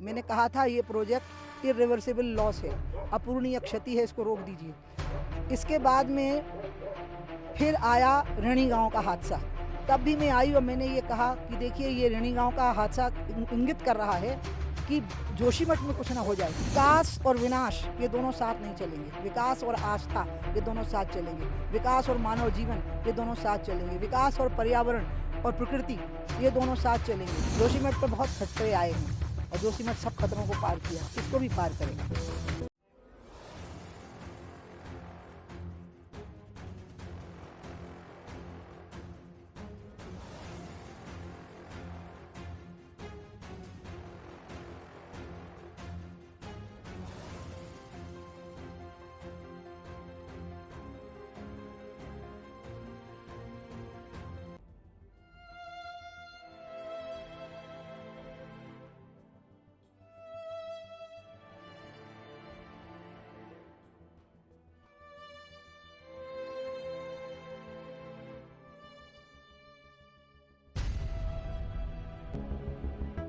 मैंने कहा था ये प्रोजेक्ट इरिवर्सिबल लॉस है, अपूरणीय क्षति है, इसको रोक दीजिए। इसके बाद में फिर आया ऋणी गांव का हादसा। तब भी मैं आई और मैंने ये कहा कि देखिए ये ऋणी गांव का हादसा इंगित कर रहा है कि जोशीमठ में कुछ ना हो जाए। विकास और विनाश ये दोनों साथ नहीं चलेंगे, विकास और आस्था ये दोनों साथ चलेंगे, विकास और मानव जीवन ये दोनों साथ चलेंगे, विकास और पर्यावरण और प्रकृति ये दोनों साथ चलेंगे। जोशीमठ पर बहुत खतरे आए हैं और जोशीमठ सब खतरों को पार किया, इसको भी पार करेगा।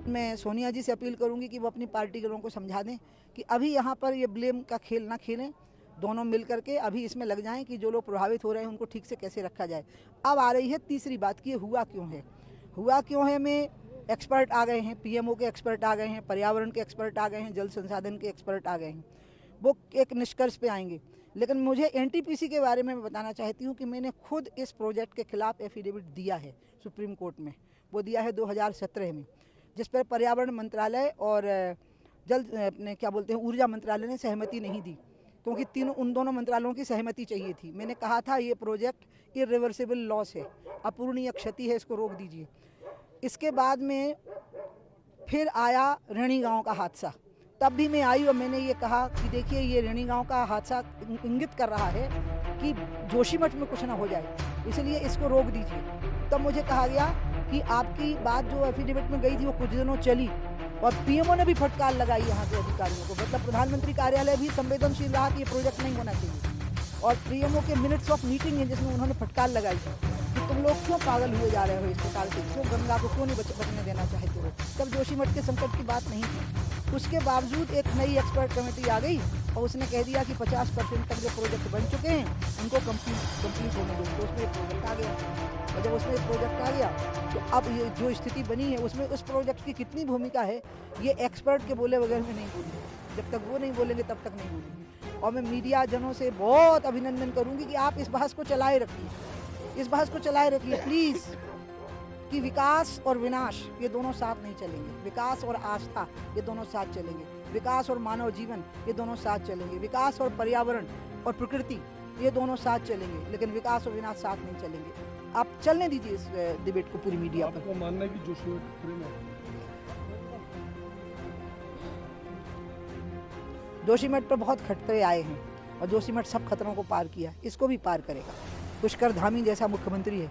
मैं सोनिया जी से अपील करूंगी कि वो अपनी पार्टी के लोगों को समझा दें कि अभी यहाँ पर ये ब्लेम का खेल ना खेलें, दोनों मिल करके अभी इसमें लग जाएं कि जो लोग प्रभावित हो रहे हैं उनको ठीक से कैसे रखा जाए। अब आ रही है तीसरी बात कि ये हुआ क्यों है। में एक्सपर्ट आ गए हैं, पीएमओ के एक्सपर्ट आ गए हैं, पर्यावरण के एक्सपर्ट आ गए हैं, जल संसाधन के एक्सपर्ट आ गए हैं, वो एक निष्कर्ष पे आएंगे। लेकिन मुझे एनटीपीसी के बारे में बताना चाहती हूँ कि मैंने खुद इस प्रोजेक्ट के खिलाफ एफिडेविट दिया है सुप्रीम कोर्ट में। वो दिया है 2017 में, जिस पर पर्यावरण मंत्रालय और ऊर्जा मंत्रालय ने सहमति नहीं दी, क्योंकि उन दोनों मंत्रालयों की सहमति चाहिए थी। मैंने कहा था ये प्रोजेक्ट इरिवर्सिबल लॉस है, अपूरणीय क्षति है, इसको रोक दीजिए। इसके बाद में फिर आया ऋणी गांव का हादसा। तब भी मैं आई और मैंने ये कहा कि देखिए ये ऋणी गांव का हादसा इंगित कर रहा है कि जोशीमठ में कुछ ना हो जाए, इसलिए इसको रोक दीजिए। तब मुझे कहा गया कि आपकी बात जो एफिडेविट में गई थी वो कुछ दिनों चली और पीएमओ ने भी फटकार लगाई यहाँ के अधिकारियों को। मतलब प्रधानमंत्री कार्यालय भी संवेदनशील रहा कि ये प्रोजेक्ट नहीं होना चाहिए। और पीएमओ के मिनट्स ऑफ मीटिंग है जिसमें उन्होंने फटकार लगाई कि तुम लोग क्यों पागल हुए जा रहे हो इस प्रकार से, क्यों गंगा को क्यों नहीं बचने देना चाहते हो। तब जोशीमठ के संकट की बात नहीं थी। उसके बावजूद एक नई एक्सपर्ट कमेटी आ गई और उसने कह दिया कि 50% तक जो प्रोजेक्ट बन चुके हैं उनको कंप्लीट होने दो। तो उसमें एक प्रोजेक्ट आ गया और जब उसमें एक प्रोजेक्ट आ गया तो अब ये जो स्थिति बनी है उसमें उस प्रोजेक्ट की कितनी भूमिका है ये एक्सपर्ट के बोले बगैर में नहीं बोलूँगी। जब तक वो नहीं बोलेंगे तब तक नहीं बोलूँगी। और मैं मीडिया जनों से बहुत अभिनंदन करूँगी कि आप इस बहस को चलाए रखिए, प्लीज़। कि विकास और विनाश ये दोनों साथ नहीं चलेंगे, विकास और आस्था ये दोनों साथ चलेंगे, विकास और मानव जीवन ये दोनों साथ चलेंगे, विकास और पर्यावरण और प्रकृति ये दोनों साथ चलेंगे, लेकिन विकास और विनाश साथ नहीं चलेंगे। आप चलने दीजिए इस डिबेट को पूरी मीडिया पर। आपको मानना है कि जोशीमठ पर बहुत खतरे आए हैं और जोशीमठ सब खतरों को पार किया, इसको भी पार करेगा। पुष्कर धामी जैसा मुख्यमंत्री है,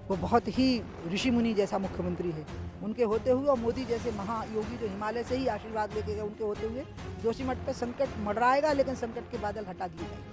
वो बहुत ही ऋषि मुनि जैसा मुख्यमंत्री है। उनके होते हुए और मोदी जैसे महायोगी जो हिमालय से ही आशीर्वाद लेके गए, उनके होते हुए जोशीमठ पे संकट मंडराएगा, लेकिन संकट के बादल हटा दिए जाएंगे।